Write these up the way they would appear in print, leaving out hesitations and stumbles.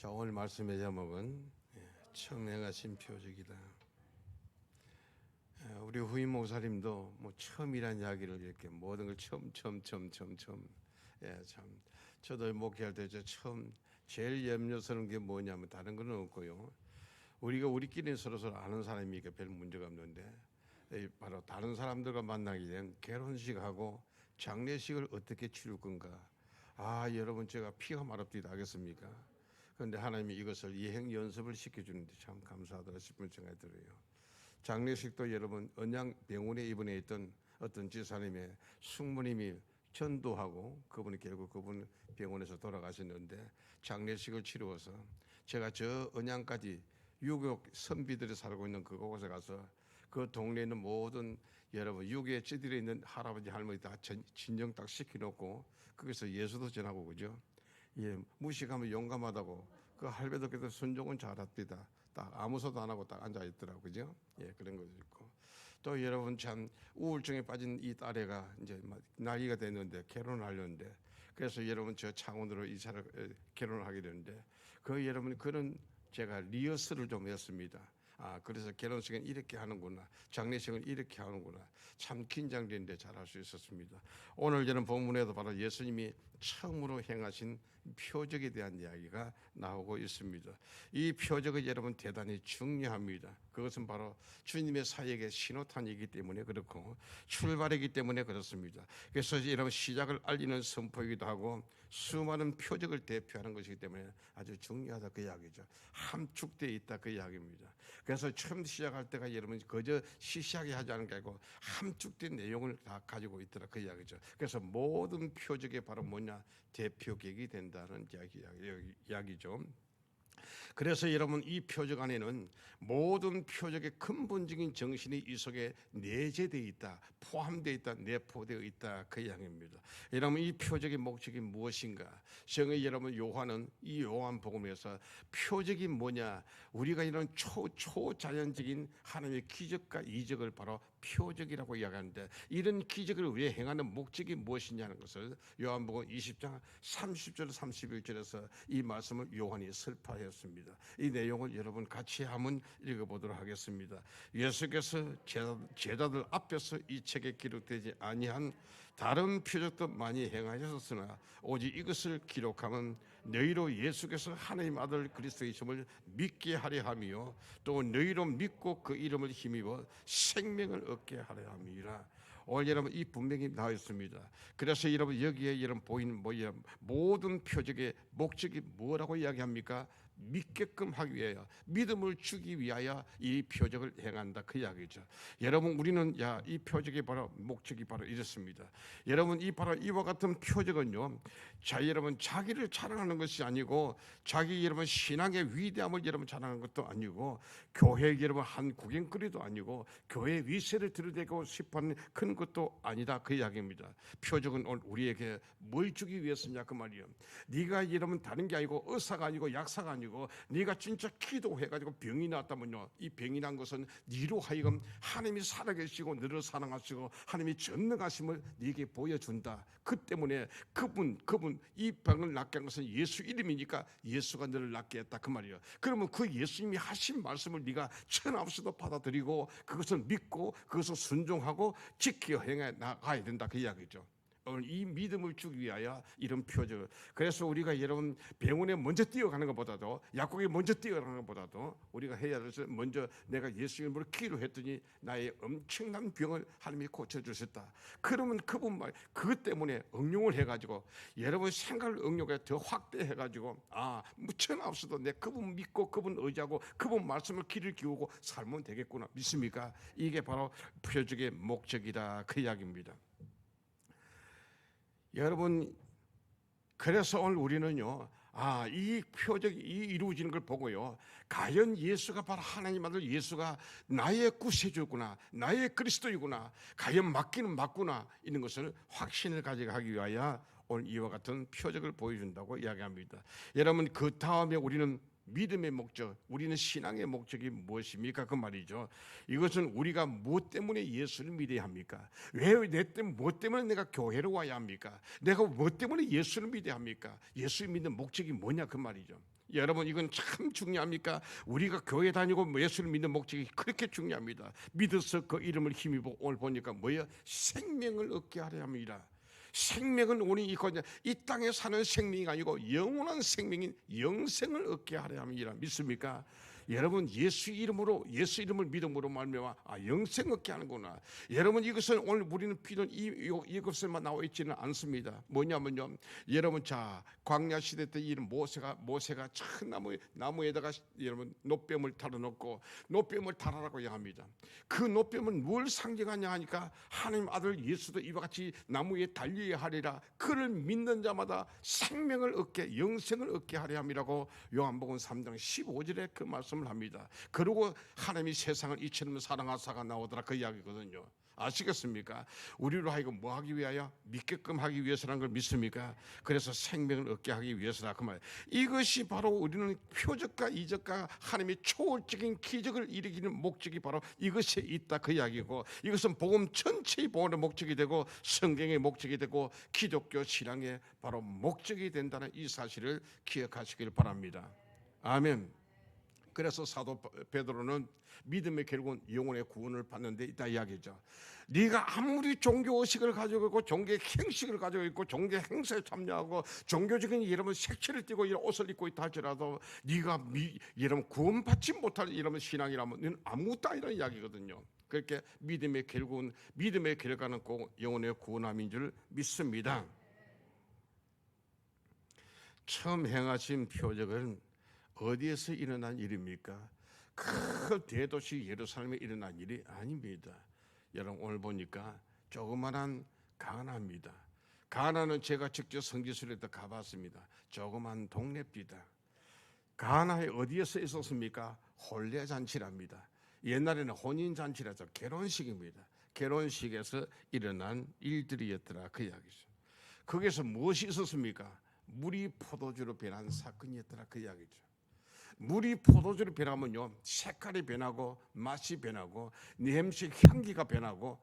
자, 오늘 말씀의 제목은 처음 행하신 표적이다. 우리 후임 목사님도 뭐 처음이란 이야기를 이렇게 모든 걸 처음 참 저도 목회할 때 저 처음 제일 염려스러운 게 뭐냐면 다른 건 없고요. 우리가 우리끼리 서로 아는 사람이니까 별 문제가 없는데 바로 다른 사람들과 만나게 된 결혼식하고 장례식을 어떻게 치룰 건가. 여러분 제가 피가 마릅디다 하겠습니까? 그런데 하나님이 이것을 예행 연습을 시켜주는데 참 감사하다 싶은 생각이 들어요. 장례식도 여러분 언양병원에 입원해 있던 어떤 지사님의 숙모님이 전도하고 그분이 결국 그분 병원에서 돌아가셨는데 장례식을 치루어서 제가 저 언양까지 유교 선비들이 살고 있는 그곳에 가서 그 동네에 있는 모든 여러분 유교에 찌들어 있는 할아버지 할머니 다 진정 딱 시켜놓고 거기서 예수도 전하고 그죠? 무식하면 용감하다고 그 할배들께서 순종은 잘합니다. 딱 아무 소도 안 하고 딱 앉아 있더라고 그죠? 그런 것도 있고 또 여러분 참 우울증에 빠진 이 딸애가 이제 나이가 됐는데 결혼을 하려는데 그래서 여러분 저 창원으로 이사를 결혼을 하게 되는데 그 여러분 그런 제가 리허설을 좀 했습니다. 그래서 결혼식은 이렇게 하는구나, 장례식은 이렇게 하는구나. 참 긴장되는데 잘할 수 있었습니다. 오늘 저는 본문에도 바로 예수님이 처음으로 행하신 표적에 대한 이야기가 나오고 있습니다. 이 표적은 여러분 대단히 중요합니다. 그것은 바로 주님의 사역의 신호탄이기 때문에 그렇고 출발이기 때문에 그렇습니다. 그래서 여러분 시작을 알리는 선포이기도 하고 수많은 표적을 대표하는 것이기 때문에 아주 중요하다 그 이야기죠. 함축되어 있다 그 이야기입니다. 그래서 처음 시작할 때가 여러분 그저 시시하게 하지 않은 게 아니고 함축된 내용을 다 가지고 있더라 그 이야기죠. 그래서 모든 표적이 바로 뭐냐 대표격이 된다는 이야기죠. 그래서 여러분 이 표적 안에는 모든 표적의 근본적인 정신이 이 속에 내재되어 있다, 포함되어 있다, 내포되어 있다 그 이야기입니다. 여러분 이 표적의 목적이 무엇인가? 성경 여러분 요한은 이 요한복음에서 표적이 뭐냐? 우리가 이런 초자연적인 하나님의 기적과 이적을 바로 표적이라고 이야기하는데 이런 기적을 왜 행하는 목적이 무엇이냐는 것을 요한복음 20장 30절 31절에서 이 말씀을 요한이 설파했습니다. 이 내용을 여러분 같이 한번 읽어보도록 하겠습니다. 예수께서 제자들 앞에서 이 책에 기록되지 아니한 다른 표적도 많이 행하셨으나 오직 이것을 기록하면 너희로 예수께서 하나님 아들 그리스도이심을 믿게 하려 함이요 또 너희로 믿고 그 이름을 힘입어 생명을 얻게 하려 함이라. 오늘 여러분 이 분명히 나와 있습니다. 그래서 여러분 여기에 여러분 보이는 모든 표적의 목적이 뭐라고 이야기합니까? 믿게끔 하기 위하여 믿음을 주기 위하여 이 표적을 행한다 그 이야기죠. 여러분 우리는 이 표적이 바로 목적이 바로 이렇습니다. 여러분 이 바로 이와 같은 표적은요 여러분 자기를 자랑하는 것이 아니고 자기 여러분 신앙의 위대함을 여러분 자랑하는 것도 아니고 교회 여러분 한 구경거리도 아니고 교회 위세를 드러내고 싶어하는 큰 것도 아니다 그 이야기입니다. 표적은 오늘 우리에게 뭘 주기 위해서냐 그 말이에요. 네가 여러분 다른 게 아니고 의사가 아니고 약사가 아니고 네가 진짜 기도해가지고 병이 났다면요 이 병이 난 것은 네로 하여금 하나님이 살아계시고 너를 사랑하시고 하나님이 전능하심을 네게 보여준다. 그 때문에 그분 이 병을 낫게 한 것은 예수 이름이니까 예수가 너를 낫게 했다 그 말이에요. 그러면 그 예수님이 하신 말씀을 네가 천없이도 받아들이고 그것을 믿고 그것을 순종하고 지켜 행해 나가야 된다 그 이야기죠. 오늘 이 믿음을 주기 위하여 이런 표적. 그래서 우리가 여러분 병원에 먼저 뛰어가는 것보다도 약국에 먼저 뛰어가는 것보다도 우리가 해야 될 것은 먼저 내가 예수님으로 기도했더니 나의 엄청난 병을 하나님이 고쳐주셨다. 그러면 그분 말 그것 때문에 응용을 해가지고 여러분 생각을 응용해 더 확대해가지고 무천 없어도 내 그분 믿고 그분 의지하고 그분 말씀을 귀를 기울고 살면 되겠구나 믿습니까? 이게 바로 표적의 목적이다 그 이야기입니다. 여러분 그래서 오늘 우리는요 이 표적이 이루어지는 걸 보고요 과연 예수가 바로 하나님 아들 예수가 나의 구세주구나 나의 그리스도이구나 과연 맞기는 맞구나 이런 것을 확신을 가져가기 위하여 오늘 이와 같은 표적을 보여준다고 이야기합니다. 여러분 그 다음에 우리는 믿음의 목적, 우리는 신앙의 목적이 무엇입니까? 그 말이죠. 이것은 우리가 무엇 때문에 예수를 믿어야 합니까? 무엇 때문에 내가 교회로 와야 합니까? 내가 무엇 때문에 예수를 믿어야 합니까? 예수를 믿는 목적이 뭐냐? 그 말이죠. 여러분 이건 참 중요합니까? 우리가 교회 다니고 예수를 믿는 목적이 그렇게 중요합니다. 믿어서 그 이름을 힘입어 오늘 보니까 뭐예요? 생명을 얻게 하려 합니다. 생명은 우리 이 땅에 사는 생명이 아니고 영원한 생명인 영생을 얻게 하려 함이라. 믿습니까? 여러분 예수 이름을 믿음으로 말미암아 영생 얻게 하는구나. 여러분 이것은 오늘 우리는 비단 이것에만 나와 있지는 않습니다. 뭐냐면요, 여러분 자 광야 시대 때 이 모세가 참 나무에다가 여러분 노뱀을 달아놓고 노뱀을 달아라고 합니다. 그 노뱀은 뭘 상징하냐 하니까 하나님 아들 예수도 이와 같이 나무에 달려야 하리라. 그를 믿는 자마다 생명을 얻게 영생을 얻게 하려 함이라고 요한복음 3장 15절에 그 말씀을 합니다. 그리고 하나님이 세상을 이처럼 사랑하사가 나오더라 그 이야기거든요. 아시겠습니까? 우리로 하여금 뭐 하기 위하여? 믿게끔 하기 위해서라는 걸 믿습니까? 그래서 생명을 얻게 하기 위해서라 그 말. 이것이 바로 우리는 표적과 이적과 하나님의 초월적인 기적을 일으키는 목적이 바로 이것에 있다 그 이야기고, 이것은 복음 전체의 복음의 목적이 되고 성경의 목적이 되고 기독교 신앙의 바로 목적이 된다는 이 사실을 기억하시길 바랍니다. 아멘. 그래서 사도 베드로는 믿음의 결국은 영혼의 구원을 받는 데 있다 이야기죠. 네가 아무리 종교의식을 가지고 있고 종교 행식을 가지고 있고 종교 행사에 참여하고 종교적인 여러분 색채를 띠고 이런 옷을 입고 있다 할지라도 네가 여러분 구원받지 못할 이런 신앙이라면 너는 아무것도 아니라는 이야기거든요. 그렇게 믿음의 결과는 꼭 영혼의 구원함인 줄 믿습니다. 처음 행하신 표적은 어디에서 일어난 일입니까? 큰 대도시 예루살렘에 일어난 일이 아닙니다. 여러분 오늘 보니까 조그만한 가나입니다. 가나는 제가 직접 성지순례도 가봤습니다. 조그만 동네입니다. 가나에 어디에서 있었습니까? 혼례잔치랍니다. 옛날에는 혼인잔치라서 결혼식입니다. 결혼식에서 일어난 일들이었더라 그 이야기죠. 거기서 무엇이 있었습니까? 물이 포도주로 변한 사건이었더라 그 이야기죠. 물이 포도주로 변하면요 색깔이 변하고 맛이 변하고 냄새 향기가 변하고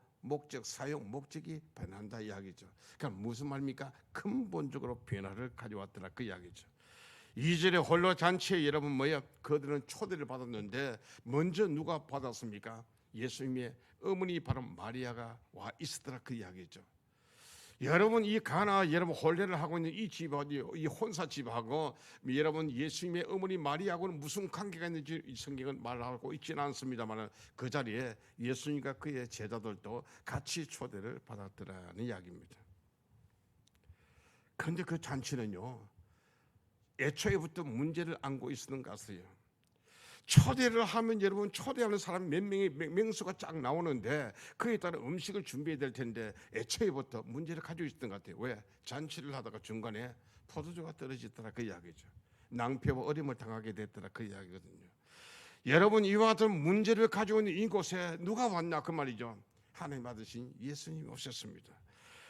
사용 목적이 변한다 이야기죠. 그러니까 무슨 말입니까? 근본적으로 변화를 가져왔더라 그 이야기죠. 2절에 홀로 잔치에 여러분 그들은 초대를 받았는데 먼저 누가 받았습니까? 예수님의 어머니 바로 마리아가 와 있었더라 그 이야기죠. 여러분 이 가나 여러분 혼례를 하고 있는 이 집하고 이 혼사 집하고 여러분 예수님의 어머니 마리아하고는 무슨 관계가 있는지 성경은 말하고 있지는 않습니다만 그 자리에 예수님과 그의 제자들도 같이 초대를 받았더라는 이야기입니다. 그런데 그 잔치는요 애초에부터 문제를 안고 있었는 것 같아요. 초대를 하면 여러분 초대하는 사람 몇 명의 명수가 쫙 나오는데 그에 따라 음식을 준비해야 될 텐데 애초에부터 문제를 가지고 있었던 것 같아요. 왜? 잔치를 하다가 중간에 포도주가 떨어지더라 그 이야기죠. 낭패와 어려움을 당하게 됐더라 그 이야기거든요. 여러분 이와 같은 문제를 가지고 있는 이곳에 누가 왔나 그 말이죠. 하나님 아드신 예수님이 오셨습니다.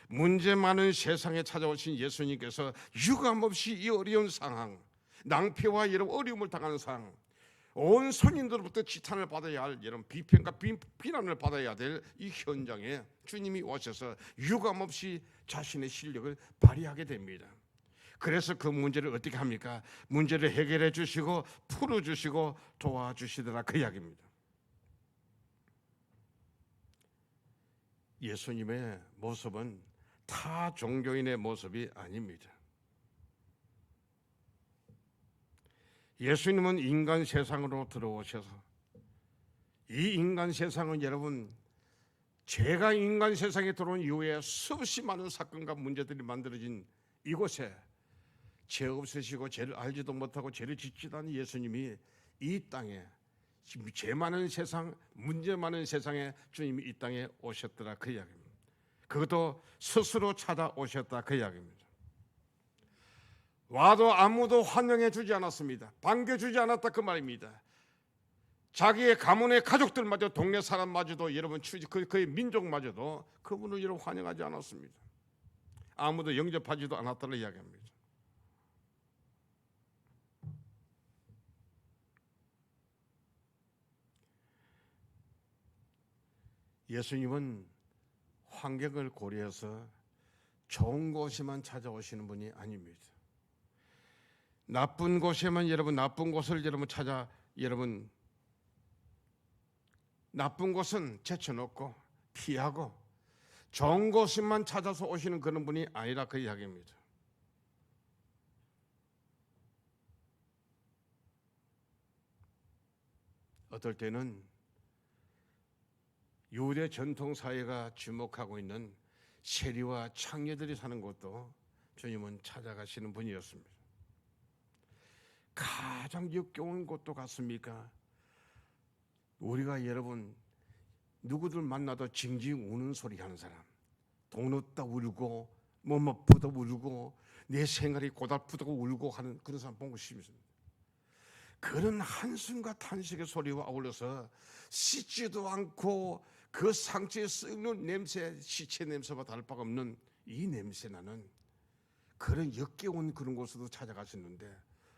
문제 많은 세상에 찾아오신 예수님께서 유감없이 이 어려운 상황, 낭패와 여러분 어려움을 당하는 상황, 온 성인들로부터 지탄을 받아야 할 이런 비평과 비난을 받아야 될 이 현장에 주님이 오셔서 유감없이 자신의 실력을 발휘하게 됩니다. 그래서 그 문제를 어떻게 합니까? 문제를 해결해 주시고 풀어주시고 도와주시더라 그 이야기입니다. 예수님의 모습은 타 종교인의 모습이 아닙니다. 예수님은 인간 세상으로 들어오셔서 이 인간 세상은 여러분 죄가 인간 세상에 들어온 이후에 수없이 많은 사건과 문제들이 만들어진 이곳에 죄 없으시고 죄를 알지도 못하고 죄를 짓지도 않은 예수님이 이 땅에 죄 많은 세상, 문제 많은 세상에 주님이 이 땅에 오셨더라 그 이야기입니다. 그것도 스스로 찾아오셨다 그 이야기입니다. 와도 아무도 환영해 주지 않았습니다. 반겨주지 않았다 그 말입니다. 자기의 가문의 가족들마저 동네 사람마저도 여러분 그의 민족마저도 그분을 여러분 환영하지 않았습니다. 아무도 영접하지도 않았다는 이야기입니다. 예수님은 환경을 고려해서 좋은 곳에만 찾아오시는 분이 아닙니다. 나쁜 곳에만 여러분 나쁜 곳을 여러분 찾아 여러분 나쁜 곳은 제쳐놓고 피하고 좋은 곳만 찾아서 오시는 그런 분이 아니라 그 이야기입니다. 어떨 때는 유대 전통 사회가 주목하고 있는 세리와 창녀들이 사는 곳도 주님은 찾아가시는 분이었습니다. 가장 역겨운 곳도 같습니까? 우리가 여러분 누구들 만나도 징징 우는 소리 하는 사람, 돈 없다 울고 몸 아프다 울고 내 생활이 고달프다고 울고 하는 그런 사람 보고 싶습니다. 그런 한숨과 탄식의 소리와 어울려서 씻지도 않고 그 상처에 썩는 냄새, 시체 냄새와 다를 바가 없는 이 냄새 나는 그런 역겨운 그런 곳으로 찾아가셨는데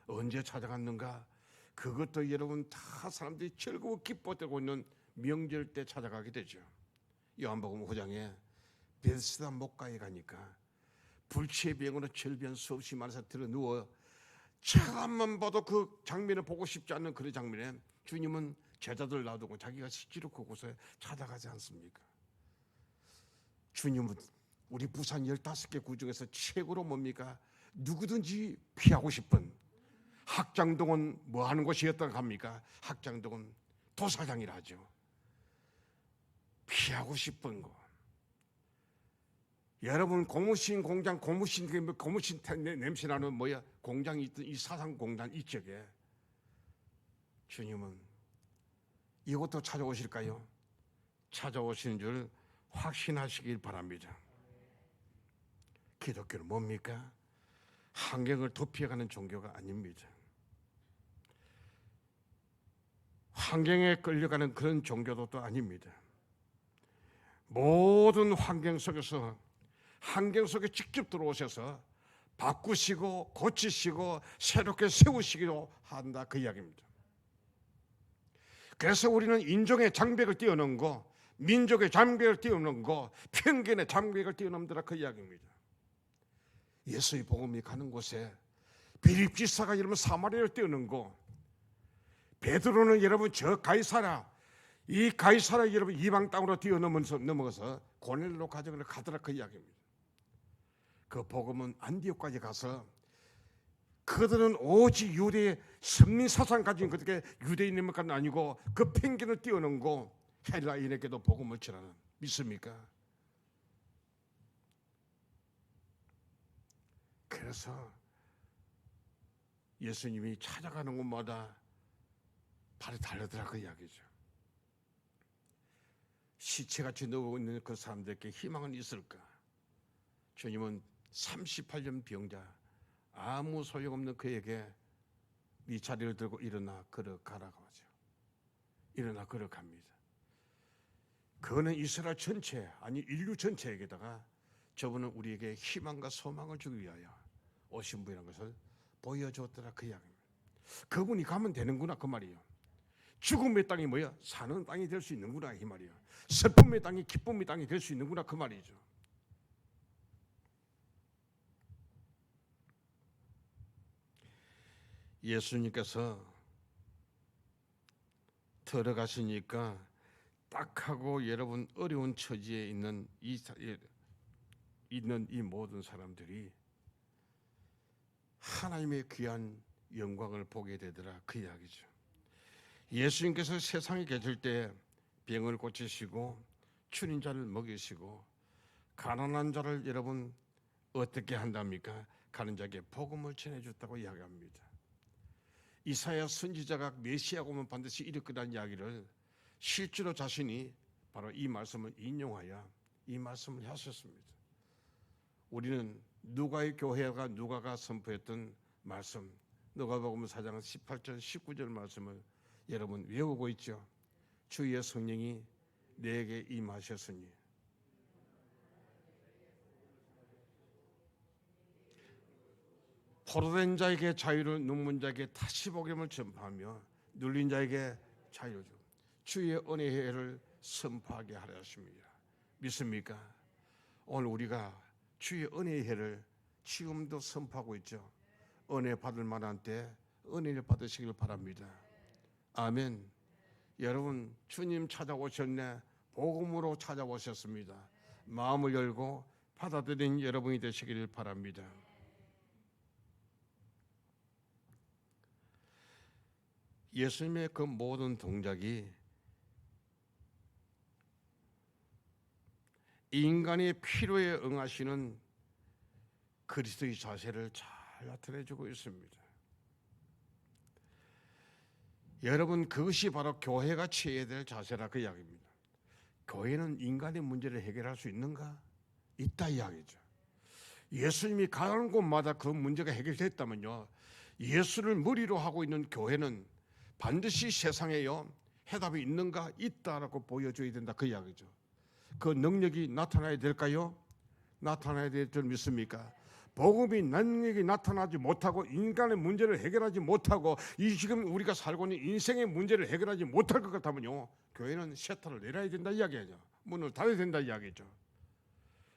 언제 찾아갔는가? 그것도 여러분 다 사람들이 즐거워 기뻐하고 있는 명절 때 찾아가게 되죠. 요한복음 5장에 베스다 목가에 가니까 불치병으로 절변 수없이 많아서 들어 누워 잠깐만 봐도 그 장면을 보고 싶지 않는 그런 장면에 주님은 제자들 놔두고 자기가 실제로 그곳에 찾아가지 않습니까? 주님은 우리 부산 15개 구 중에서 최고로 뭡니까? 누구든지 피하고 싶은 학장동은 뭐 하는 곳이었다고 합니까? 학장동은 도사장이라 하죠. 피하고 싶은 거. 여러분 고무신 공장 고무신 냄새 나는 뭐야? 공장이 있던 이 사상 공단 이쪽에 주님은 이것도 찾아오실까요? 찾아오시는 줄 확신하시길 바랍니다. 기독교는 뭡니까? 환경을 도피해가는 종교가 아닙니다. 환경에 끌려가는 그런 종교도 또 아닙니다. 모든 환경 속에서 환경 속에 직접 들어오셔서 바꾸시고 고치시고 새롭게 세우시기로 한다 그 이야기입니다. 그래서 우리는 인종의 장벽을 뛰어넘고 민족의 장벽을 뛰어넘고 편견의 장벽을 뛰어넘더라 그 이야기입니다. 예수의 복음이 가는 곳에 빌립 지사가 여러분 사마리아를 뛰어넘고 베드로는 여러분 저 가이사라 이 가이사라 여러분 이방 땅으로 뛰어넘어서 고넬로 가정을 가더라 그 이야기입니다. 그 복음은 안디옥까지 가서 그들은 오직 유대의 선민 사상 가진 그들의 유대인들만 아니고 그 편견을 뛰어넘고 헬라인에게도 복음을 전하는 믿습니까? 그래서 예수님이 찾아가는 곳마다 발이 달려들어 그 이야기죠. 시체같이 누워 있는 그 사람들에게 희망은 있을까? 주님은 38년 병자 아무 소용없는 그에게 네 자리를 들고 일어나 걸어가라고 하죠. 일어나 걸어갑니다. 그거는 이스라엘 전체 아니 인류 전체에게다가 저분은 우리에게 희망과 소망을 주기 위하여 오신 분이라는 것을 보여줬더라 그 이야기입니다. 그분이 가면 되는구나 그 말이에요. 죽음의 땅이 뭐야? 사는 땅이 될 수 있는구나 이 말이에요. 슬픔의 땅이 기쁨의 땅이 될 수 있는구나 그 말이죠. 예수님께서 들어가시니까 딱 하고 여러분 어려운 처지에 있는 이 모든 사람들이 하나님의 귀한 영광을 보게 되더라 그 이야기죠. 예수님께서 세상에 계실 때 병을 고치시고 추린 자를 먹이시고 가난한 자를 여러분 어떻게 한답니까? 가는 자에게 복음을 전해줬다고 이야기합니다. 이사야 선지자가 메시아가 오면 반드시 이룰 거라는 이야기를 실제로 자신이 바로 이 말씀을 인용하여 이 말씀을 하셨습니다. 우리는 누가의 교회가 누가가 선포했던 말씀 누가복음 4장 18절 19절 말씀을 여러분 외우고 있죠. 주의 성령이 내게 임하셨으니 포로된 자에게 자유를 눈먼 자에게 다시 복음을 전파하며 눌린 자에게 자유를 주고 주의 은혜의 해를 선포하게 하려 하십니다. 믿습니까? 오늘 우리가 주의 은혜의 해를 지금도 선포하고 있죠. 은혜 받을 만한 때 은혜를 받으시길 바랍니다. 아멘. 여러분, 주님 찾아오셨네. 복음으로 찾아오셨습니다. 마음을 열고 받아들인 여러분이 되시길 바랍니다. 예수님의 그 모든 동작이 인간의 필요에 응하시는 그리스도의 자세를 잘 나타내주고 있습니다. 여러분, 그것이 바로 교회가 취해야 될 자세라 그 이야기입니다. 교회는 인간의 문제를 해결할 수 있는가? 있다 이야기죠. 예수님이 가는 곳마다 그 문제가 해결됐다면요, 예수를 머리로 하고 있는 교회는 반드시 세상에요 해답이 있는가? 있다라고 보여줘야 된다 그 이야기죠. 그 능력이 나타나야 될까요? 나타나야 될 줄 믿습니까? 복음이 능력이 나타나지 못하고 인간의 문제를 해결하지 못하고 이 지금 우리가 살고 있는 인생의 문제를 해결하지 못할 것 같다면요, 교회는 셔터를 내려야 된다 이야기죠. 문을 닫아야 된다 이야기죠.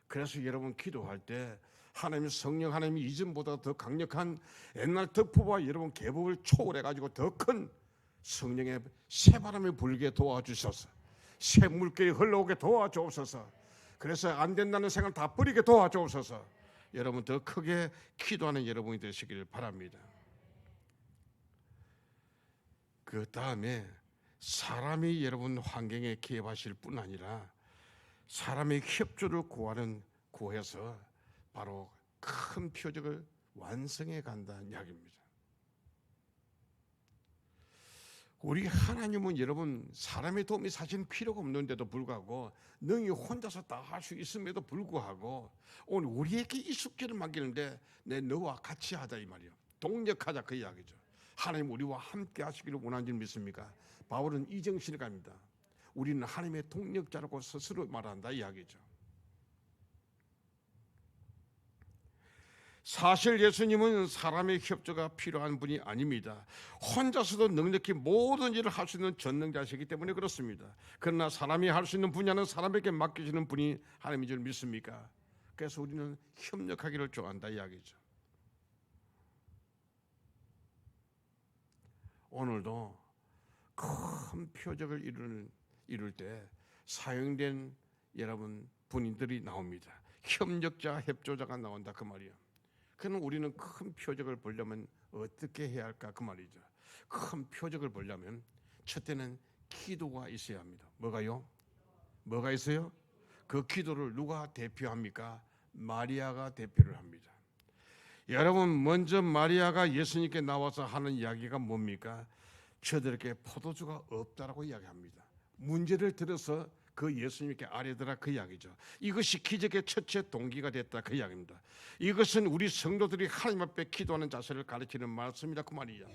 그래서 여러분 기도할 때 하나님 성령 하나님이 이전보다 더 강력한 옛날 덕포와 여러분 계법을 초월해 가지고 더 큰 성령의 새바람이 불게 도와주셔서 새 물결이 흘러오게 도와주옵소서. 그래서 안 된다는 생각 다 버리게 도와주옵소서. 여러분 더 크게 기도하는 여러분이 되시길 바랍니다. 그 다음에 사람이 여러분 환경에 개입하실 뿐 아니라 사람의 협조를 구해서 바로 큰 표적을 완성해 간다는 이야기입니다. 우리 하나님은 여러분 사람의 도움이 사실 필요가 없는데도 불구하고 능히 혼자서 다 할 수 있음에도 불구하고 오늘 우리에게 이 숙제를 맡기는데 내 너와 같이 하자 이 말이요. 동력하자 그 이야기죠. 하나님 우리와 함께 하시기를 원하는 줄 믿습니까? 바울은 이 정신을 갑니다. 우리는 하나님의 동력자라고 스스로 말한다 이야기죠. 사실 예수님은 사람의 협조가 필요한 분이 아닙니다. 혼자서도 넉넉히 모든 일을 할 수 있는 전능자시기 때문에 그렇습니다. 그러나 사람이 할 수 있는 분야는 사람에게 맡기시는 분이 하나님인 줄 믿습니까? 그래서 우리는 협력하기를 좋아한다 이야기죠. 오늘도 큰 표적을 이룰 때 사용된 여러분 분인들이 나옵니다. 협력자, 협조자가 나온다 그 말이에요. 그럼 우리는 큰 표적을 보려면 어떻게 해야 할까 그 말이죠. 큰 표적을 보려면 첫째는 기도가 있어야 합니다. 뭐가요? 뭐가 있어요? 그 기도를 누가 대표합니까? 마리아가 대표를 합니다. 여러분 먼저 마리아가 예수님께 나와서 하는 이야기가 뭡니까? 저들에게 포도주가 없다라고 이야기합니다. 문제를 들어서 그 예수님께 아뢰더라 그 이야기죠. 이것이 기적의 첫째 동기가 됐다 그 이야기입니다. 이것은 우리 성도들이 하나님 앞에 기도하는 자세를 가르치는 말씀이다 그 말이야.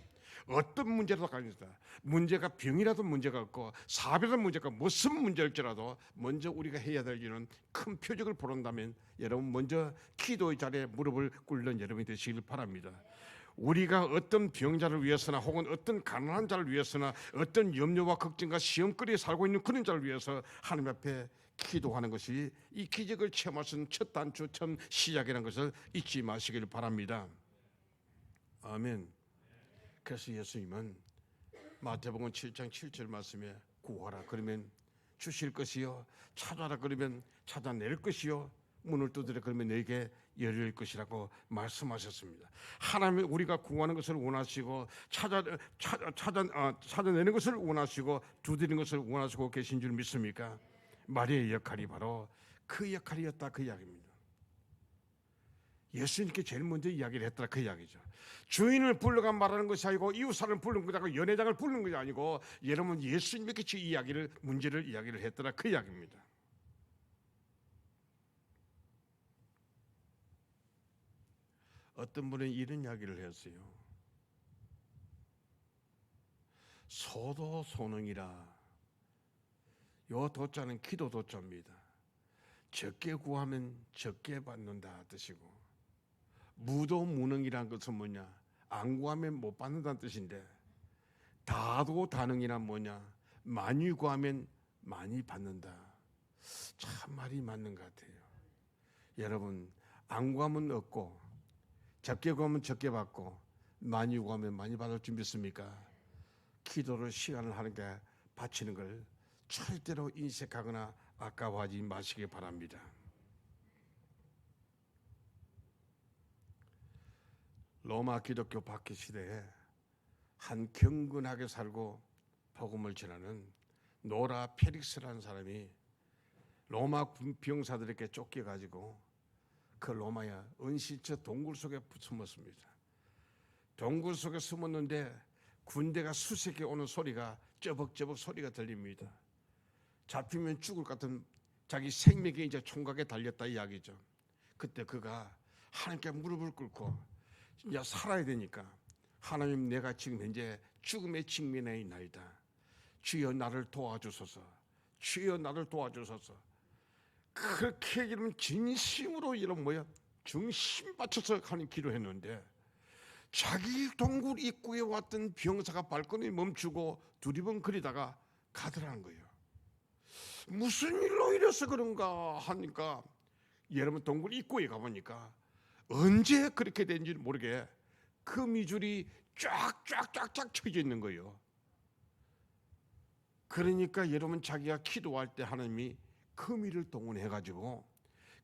어떤 문제라도 가르친다. 문제가 병이라도 문제가 없고 사별은 문제가 무슨 문제일지라도 먼저 우리가 해야 될 일은 큰 표적을 보는다면 여러분 먼저 기도의 자리에 무릎을 꿇는 여러분이 되시길 바랍니다. 우리가 어떤 병자를 위해서나 혹은 어떤 가난한 자를 위해서나 어떤 염려와 걱정과 시험거리에 살고 있는 그런 자를 위해서 하나님 앞에 기도하는 것이 이 기적을 체험할 수 있는 첫 단추 처음 시작이라는 것을 잊지 마시길 바랍니다. 아멘. 그래서 예수님은 마태복음 7장 7절 말씀에 구하라 그러면 주실 것이요 찾아라 그러면 찾아낼 것이요 문을 두드려 그러면 내게 열릴 것이라고 말씀하셨습니다. 하나님은 우리가 구하는 것을 원하시고 찾아내는 것을 원하시고 두드리는 것을 원하시고 계신 줄 믿습니까? 마리아의 역할이 바로 그 역할이었다 그 이야기입니다. 예수님께 제일 먼저 이야기를 했더라 그 이야기죠. 주인을 불러가 말하는 것이 아니고 이웃사람을 부르는 것이 아니고 연회장을 부르는 것이 아니고 여러분 예수님께 문제를 이야기를 했더라 그 이야기입니다. 어떤 분은 이런 이야기를 했어요. 소도소능이라. 요 도자는 기도 도자입니다. 적게 구하면 적게 받는다 뜻이고 무도무능이란 것은 뭐냐? 안 구하면 못 받는다는 뜻인데 다도다능이란 뭐냐? 많이 구하면 많이 받는다. 참 말이 맞는 것 같아요. 여러분 안 구하면 없고 적게 구하면 적게 받고 많이 요구하면 많이 받을 줄 믿습니까? 기도를 시간을 하는게 바치는 걸 절대로 인색하거나 아까워하지 마시기 바랍니다. 로마 기독교 박해 시대에 한 경건하게 살고 복음을 전하는 노라 페릭스라는 사람이 로마 병사들에게 쫓겨가지고 그 로마의 은신처 동굴 속에 숨었습니다. 동굴 속에 숨었는데 군대가 수색해 오는 소리가 쩌벅쩌벅 소리가 들립니다. 잡히면 죽을 것 같은 자기 생명이 이제 총각에 달렸다 이야기죠. 그때 그가 하나님께 무릎을 꿇고 이제 살아야 되니까, 하나님, 내가 지금 현재 죽음의 직면에 있나이다. 주여 나를 도와주소서. 주여 나를 도와주소서. 그렇게 이런 진심으로 이런 중심 받쳐서 하는 기도했는데, 자기 동굴 입구에 왔던 병사가 발걸음이 멈추고 두리번거리다가 가더라는 거예요. 무슨 일로 이래서 그런가 하니까, 여러분 동굴 입구에 가보니까 언제 그렇게 된지 모르게 거미줄이 쫙쫙쫙쫙 쳐져 있는 거예요. 그러니까 여러분, 자기가 기도할 때 하나님이 거미를 동원해가지고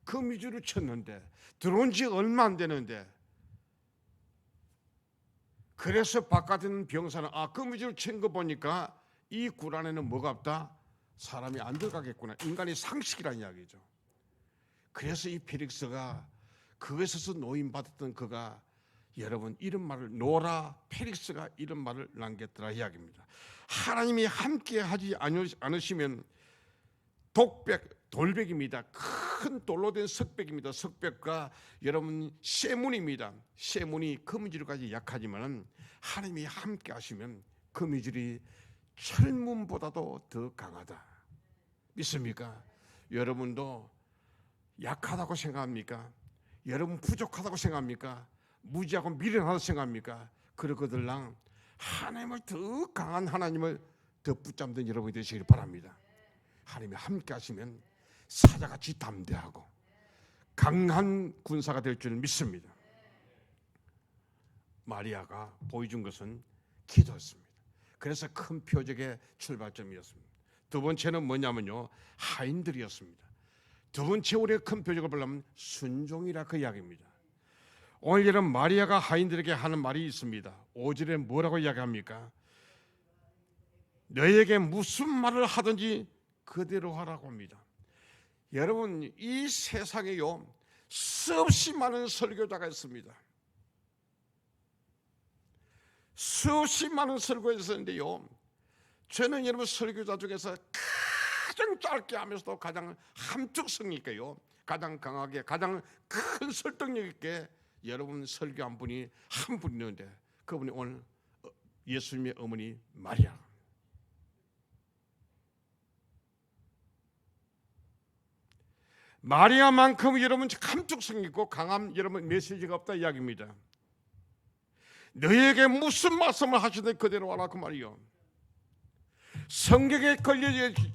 거미줄을 쳤는데 들어온 지 얼마 안 되는데, 그래서 바깥에 있는 병사는 거미줄 친 거 보니까 이 굴 안에는 뭐가 없다? 사람이 안 들어가겠구나. 인간의 상식이라는 이야기죠. 그래서 이 페릭스가 그것에서 노임받았던 그가, 여러분, 이런 말을, 노라 페릭스가 이런 말을 남겼더라 이야기입니다. 하나님이 함께 하지 않으시면 돌백입니다. 큰 돌로 된 석백입니다. 석백과 여러분 쇠문입니다. 쇠문이 거미줄까지 약하지만 하나님이 함께 하시면 거미줄이 철문보다도 더 강하다. 믿습니까? 여러분도 약하다고 생각합니까? 여러분 부족하다고 생각합니까? 무지하고 미련하다고 생각합니까? 그러거들랑 하나님을 더 강한 하나님을 더 붙잡는 여러분이 되시길 바랍니다. 하나님이 함께 하시면 사자같이 담대하고 강한 군사가 될 줄 믿습니다. 마리아가 보여준 것은 기도였습니다. 그래서 큰 표적의 출발점이었습니다. 두 번째는 뭐냐면요, 하인들이었습니다. 두 번째 우리의 큰 표적을 보려면 순종이라 그 이야기입니다. 오늘 여러분, 마리아가 하인들에게 하는 말이 있습니다. 5절에 뭐라고 이야기합니까? 너에게 무슨 말을 하든지 그대로 하라고 합니다. 여러분, 이 세상에요 수없이 많은 설교자가 있습니다. 수없이 많은 설교자가 있었는데요, 저는 여러분 설교자 중에서 가장 짧게 하면서도 가장 함축성 있게요, 가장 강하게, 가장 큰 설득력 있게 여러분 설교한 분이 한 분 있는데, 그분이 오늘 예수님의 어머니 마리아. 마리아만큼 여러분 함축성 있고 강한 여러분 메시지가 없다 이야기입니다. 너에게 무슨 말씀을 하시든 그대로 하라 그 말이요. 성경에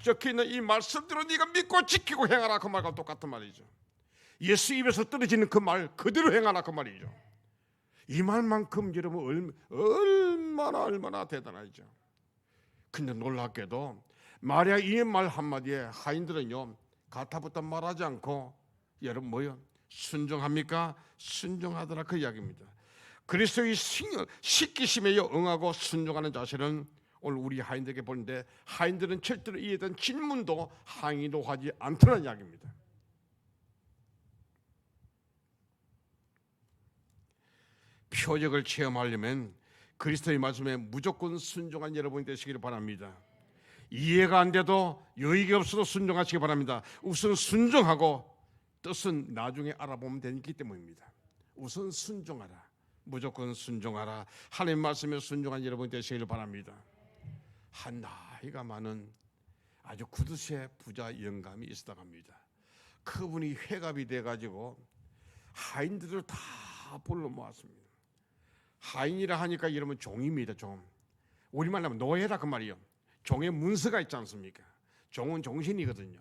적혀있는 이 말씀대로 네가 믿고 지키고 행하라 그 말과 똑같은 말이죠. 예수 입에서 떨어지는 그 말 그대로 행하라 그 말이죠. 이 말만큼 여러분 얼마나 대단하죠. 근데 놀랍게도 마리아 이 말 한마디에 하인들은요 가타부터 말하지 않고 여러분 뭐요? 순종합니까? 순종하더라 그 이야기입니다. 그리스도의 시키심에 응하고 순종하는 자세는 오늘 우리 하인들에게 보는데, 하인들은 절대로 이에 대한 질문도 항의도 하지 않더라는 이야기입니다. 표적을 체험하려면 그리스도의 말씀에 무조건 순종한 여러분이 되시기를 바랍니다. 이해가 안 돼도 여익이 없어도 순종하시기 바랍니다. 우선 순종하고 뜻은 나중에 알아보면 되기 때문입니다. 우선 순종하라. 무조건 순종하라. 하나님 말씀에 순종한 여러분이 되시기를 바랍니다. 한 나이가 많은 아주 구두쇠 부자 영감이 있었다고 합니다. 그분이 회갑이 돼가지고 하인들을 다 불러 모았습니다. 하인이라 하니까 여러분 종입니다. 종. 우리말로 하면 노예라 그 말이요. 종의 문서가 있지 않습니까? 종은 종신이거든요.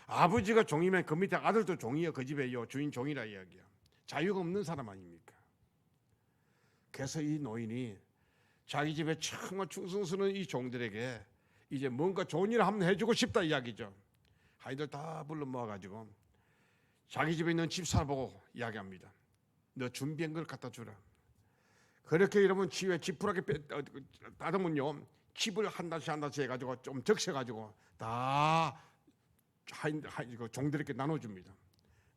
아버지가 종이면 그 밑에 아들도 종이요. 그 집에요 주인 종이라 이야기야. 자유가 없는 사람 아닙니까? 그래서 이 노인이 자기 집에 정말 충성스러운 이 종들에게 이제 뭔가 좋은 일을 한번 해주고 싶다 이야기죠. 아이들 다 불러 모아가지고 자기 집에 있는 집사 보고 이야기합니다. 너 준비한 걸 갖다 주라. 그렇게 여러분 집에 지푸라기 따르면요, 집을 한 단씩 해가지고 좀 적셔가지고 다 종들에게 나눠줍니다.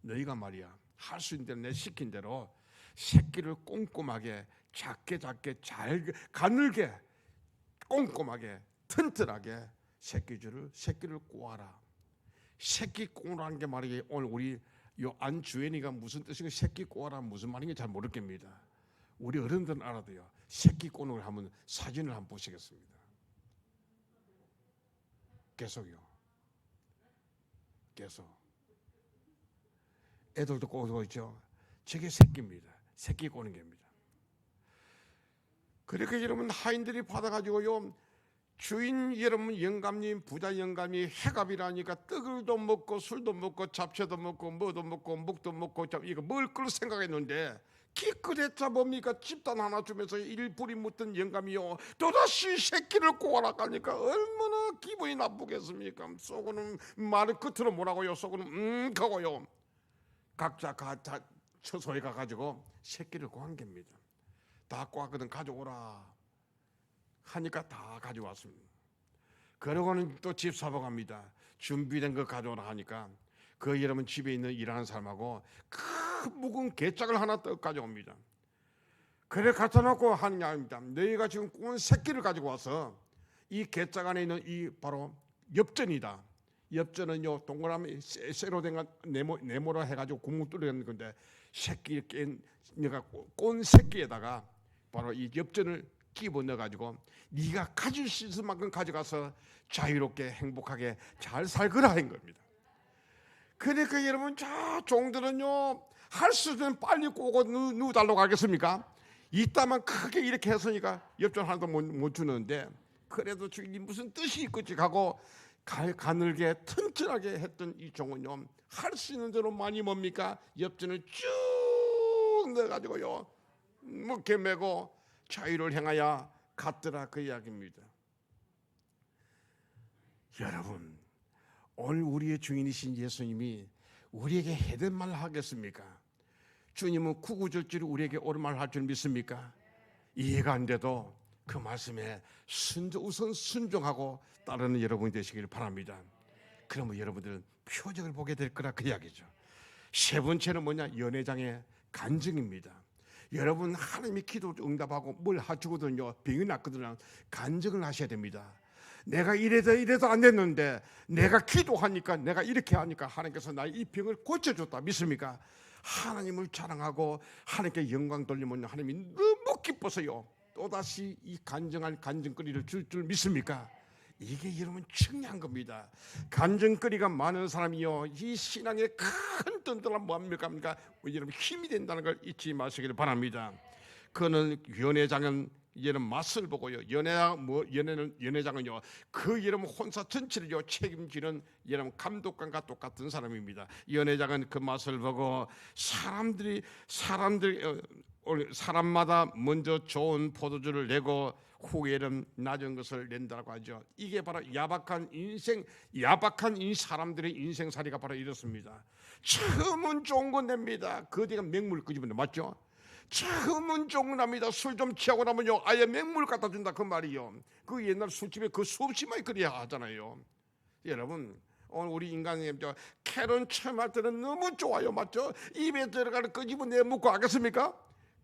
너희가 말이야 할 수 있는 대로 내 시킨 대로 새끼를 꼼꼼하게 작게 잘 가늘게 꼼꼼하게 튼튼하게 새끼를 꼬아라. 새끼 꼬라는 게 말이에요. 오늘 우리 요 안주연이가 무슨 뜻인가, 새끼 꼬아라 무슨 말인지 잘 모르겠습니다. 우리 어른들은 알아도요, 새끼 꼬는 걸 하면 사진을 한번 보시겠습니다. 계속요. 계속. 애들도 꼬고 있죠. 저게 새끼입니다. 새끼 꼬는 겁니다. 그렇게 여러분 하인들이 받아가지고요, 주인 여러분 영감님, 부자 영감이 해갑이라니까 떡을도 먹고 술도 먹고 잡채도 먹고 뭐도 먹고 묵도 먹고 이거 먹을 걸 생각했는데 기껏했자 뭡니까? 집단 하나 주면서 일불이 묻던 영감이요 또다시 새끼를 꼬아라 가니까 얼마나 기분이 나쁘겠습니까? 속으로는 말을 끝으로 뭐라고요? 속으로는 하고요, 각자 처소에 가가지고 새끼를 꼬한 겁니다. 다 꼬았거든. 가져오라 하니까 다 가져왔습니다. 그러고는 또 집 사보 갑니다. 준비된 거 가져오라 하니까 그 여러분 집에 있는 일하는 사람하고 큰 묵은 게짝을 하나 떡 가져옵니다. 그래 갖다 놓고 하는 게 아닙니다. 너희가 지금 꼬은 새끼를 가지고 와서 이 게짝 안에 있는 이 바로 엽전이다. 엽전은요 동그라미 쇠로 된 네모로 해가지고 구멍 뚫어놓는 건데 새끼 내가 꼰 새끼에다가 바로 이 엽전을 끼워 넣어가지고 네가 가질 수 있을 만큼 가져가서 자유롭게 행복하게 잘 살거라 한 겁니다. 그러니까 여러분 자 종들은요 할 수 있으면 빨리 꼬고 누달라고 하겠습니까? 이따만 크게 이렇게 했으니까 엽전 하나도 못 주는데 그래도 주인이 무슨 뜻이 있겠지 하고 가늘게 튼튼하게 했던 이 종은요 할 수 있는 대로 많이 뭡니까? 엽전을 쭉 넣어가지고요 먹게 메고 자유를 향하여 갔더라 그 이야기입니다. 여러분 오늘 우리의 주인이신 예수님이 우리에게 해된 말 하겠습니까? 주님은 구구절절 우리에게 옳은 말 할 줄 믿습니까? 이해가 안 돼도 그 말씀에 우선 순종하고 따르는 여러분이 되시길 바랍니다. 그러면 여러분들은 표적을 보게 될 거라 그 이야기죠. 세 번째는 뭐냐? 연회장의 간증입니다. 여러분 하나님이 기도 응답하고 뭘 해주거든요. 병이 났거든요. 간증을 하셔야 됩니다. 내가 이래도 안 됐는데 내가 기도하니까 내가 이렇게 하니까 하나님께서 나의 이 병을 고쳐줬다 믿습니까? 하나님을 자랑하고 하나님께 영광 돌리면 하나님이 너무 기뻐서요 또다시 이 간증할 간증거리를 줄 믿습니까? 이게 여러분 중요한 겁니다. 간증거리가 많은 사람이요 이 신앙의 큰 든든한 뭡니까? 여러분 힘이 된다는 걸 잊지 마시길 바랍니다. 그는 연회장은 여러분 맛을 보고요. 연회장은요 그 여러분 혼사 전체를요 책임지는 여러분 감독관과 똑같은 사람입니다. 연회장은 그 맛을 보고 사람마다 먼저 좋은 포도주를 내고 후에는 낮은 것을 낸다고 하죠. 이게 바로 야박한 사람들의 인생살이가 바로 이렇습니다. 처음은 좋은 거 냅니다. 그 뒤가 맹물 끄집어내 맞죠? 처음은 좋은 거 납니다. 술 좀 취하고 나면요 아예 맹물 갖다 준다 그 말이요. 그 옛날 술집에 그 수없이 많이 그래야 하잖아요. 여러분 오늘 우리 인간이 캐런 처음 할 때는 너무 좋아요 맞죠? 입에 들어가는 끄집어내 먹고 하겠습니까?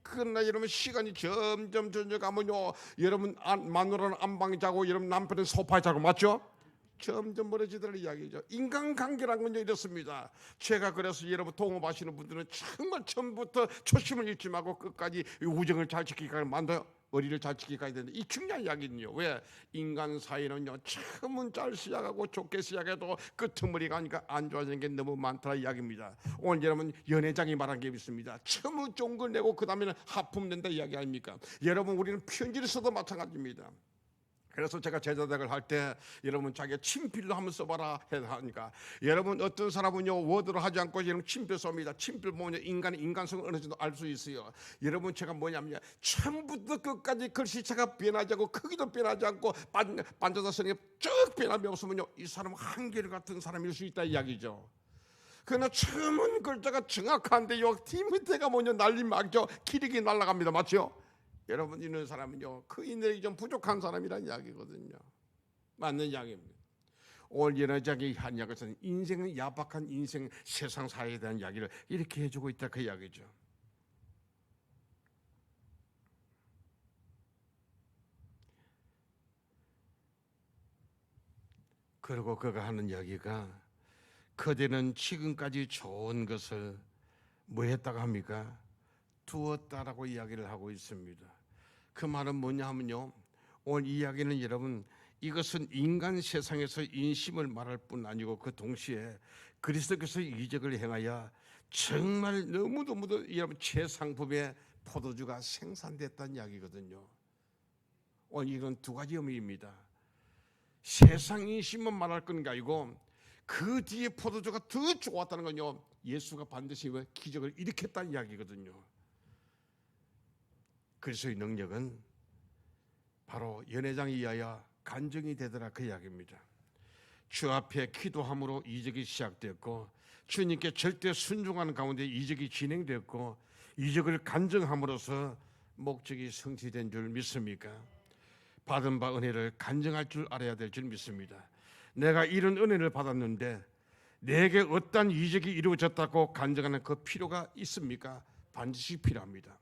그러나 여러분 시간이 점점 가면요 여러분 마누라는 안방에 자고 여러분 남편은 소파에 자고 맞죠? 점점 멀어지더라 이야기죠. 인간관계란 건 이렇습니다. 제가 그래서 여러분 동업하시는 분들은 정말 처음부터 초심을 잃지 말고 끝까지 우정을 잘 지키기까지 어리를 잘 지키기까지 되는데 이 중요한 이야기는요. 왜? 인간 사이는요 처음은 잘 시작하고 좋게 시작해도 끝머리 가니까 안 좋아지는 게 너무 많더라 이야기입니다. 오늘 여러분 연회장이 말한 게 있습니다. 처음은 좋은 걸 내고 그 다음에는 하품 낸다 이야기 아닙니까? 여러분 우리는 편지를 써도 마찬가지입니다. 그래서 제가 제자들을 할 때 여러분 자기가 친필로 한번 써봐라 하니까 여러분 어떤 사람은요 워드로 하지 않고 여러분 친필 쏩니다. 친필 보면 인간의 인간성을 어느 정도 알 수 있어요. 여러분 제가 뭐냐면 처음부터 끝까지 글씨체가 변하지 않고 크기도 변하지 않고 반자사성이 쭉 변함이 없으면요 이 사람은 한결같은 사람일 수 있다 이야기죠. 그러나 처음은 글자가 정확한데요 뒤 밑에가 뭐냐 난리 막죠. 기력이 날아갑니다. 맞죠? 여러분 이런 사람은요 그 인내력이 좀 부족한 사람이라는 이야기거든요. 맞는 이야기입니다. 오늘 연회장이 한 이야기에서는 인생은 야박한 인생 세상 사회에 대한 이야기를 이렇게 해주고 있다 그 이야기죠. 그리고 그가 하는 이야기가 그대는 지금까지 좋은 것을 뭐 했다고 합니까? 두었다라고 이야기를 하고 있습니다. 그 말은 뭐냐 하면요 오늘 이야기는 여러분 이것은 인간 세상에서 인심을 말할 뿐 아니고 그 동시에 그리스도께서 이적을 행하여 정말 너무도 여러분 최상품의 포도주가 생산됐다는 이야기거든요. 오늘 이건 두 가지 의미입니다. 세상 인심만 말할 건 게 아니고 그 뒤에 포도주가 더 좋았다는 건요 예수가 반드시 기적을 일으켰다는 이야기거든요. 그리스도의 능력은 바로 연회장에 의하여 간증이 되더라 그 이야기입니다. 주 앞에 기도함으로 이적이 시작됐고 주님께 절대 순종하는 가운데 이적이 진행됐고 이적을 간증함으로써 목적이 성취된 줄 믿습니까? 받은 바 은혜를 간증할 줄 알아야 될 줄 믿습니다. 내가 이런 은혜를 받았는데 내게 어떤 이적이 이루어졌다고 간증하는 그 필요가 있습니까? 반드시 필요합니다.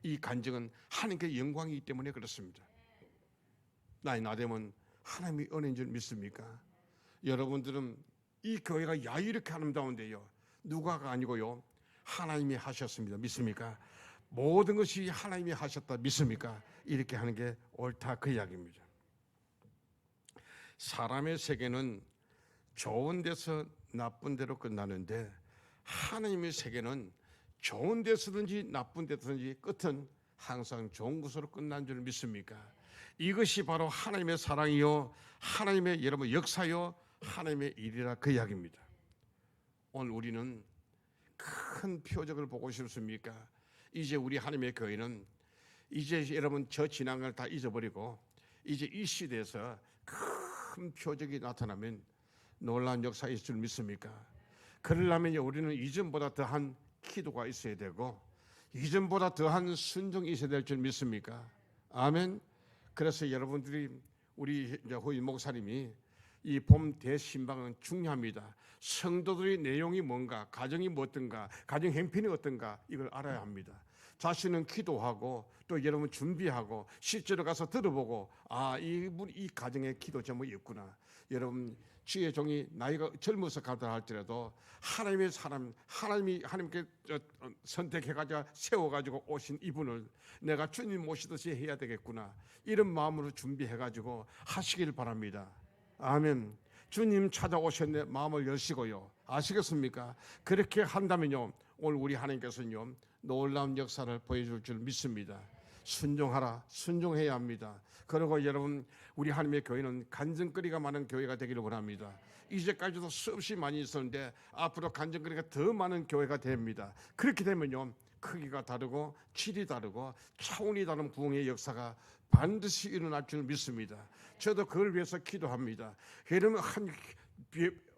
이 간증은 하나님께 영광이기 때문에 그렇습니다. 나이 나되면 하나님이 은혜인 줄 믿습니까? 여러분들은 이 교회가 야 이렇게 아름다운데요 누가가 아니고요 하나님이 하셨습니다. 믿습니까? 모든 것이 하나님이 하셨다 믿습니까? 이렇게 하는 게 옳다 그 이야기입니다. 사람의 세계는 좋은 데서 나쁜 데로 끝나는데 하나님의 세계는 좋은 데서든지 나쁜 데서든지 끝은 항상 좋은 것으로 끝난 줄 믿습니까? 이것이 바로 하나님의 사랑이요 하나님의 여러분 역사요 하나님의 일이라 그 이야기입니다. 오늘 우리는 큰 표적을 보고 싶습니까? 이제 우리 하나님의 교회는 이제 여러분 저 지난 걸 다 잊어버리고 이제 이 시대에서 큰 표적이 나타나면 놀라운 역사 있을 줄 믿습니까? 그러려면 우리는 이전보다 더한 기도가 있어야 되고 이전보다 더한 순종이 있어야 될 줄 믿습니까? 아멘. 그래서 여러분들이 우리 호임 목사님이 이 봄 대신방은 중요합니다. 성도들의 내용이 뭔가, 가정이 어떤가, 가정 행편이 어떤가 이걸 알아야 합니다. 자신은 기도하고 또 여러분 준비하고 실제로 가서 들어보고 이 가정에 기도 제목이 있구나. 여러분 주의 종이 나이가 젊어서 가다 할지라도 하나님의 사람 하나님께 선택해가지고 세워가지고 오신 이분을 내가 주님 모시듯이 해야 되겠구나 이런 마음으로 준비해가지고 하시길 바랍니다. 아멘. 주님 찾아오셨네 마음을 여시고요. 아시겠습니까? 그렇게 한다면요 오늘 우리 하나님께서는요 놀라운 역사를 보여줄 줄 믿습니다. 순종하라. 순종해야 합니다. 그리고 여러분 우리 하나님의 교회는 간증거리가 많은 교회가 되기를 원합니다. 이제까지도 수없이 많이 있었는데 앞으로 간증거리가 더 많은 교회가 됩니다. 그렇게 되면요 크기가 다르고 질이 다르고 차원이 다른 부흥의 역사가 반드시 일어날 줄 믿습니다. 저도 그걸 위해서 기도합니다. 그러면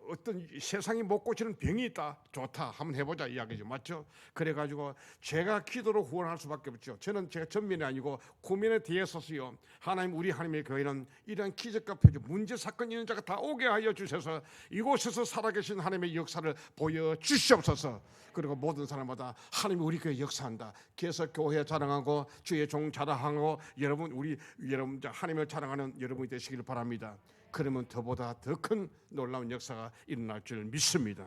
어떤 세상이 못 고치는 병이 있다. 좋다. 한번 해보자 이야기죠. 맞죠? 그래가지고 제가 기도로 후원할 수밖에 없죠. 저는 제가 전면이 아니고 구면에 뒤에 서서요. 하나님 우리 하나님의 교회는 이러한 기적과 표적 문제 사건 있는 자가 다 오게 하여 주셔서 이곳에서 살아계신 하나님의 역사를 보여주시옵소서. 그리고 모든 사람마다 하나님이 우리 교회 역사한다. 그래서 교회 자랑하고 주의 종 자랑하고 여러분 하나님을 자랑하는 여러분이 되시길 바랍니다. 그러면 더보다 더 큰 놀라운 역사가 일어날 줄 믿습니다.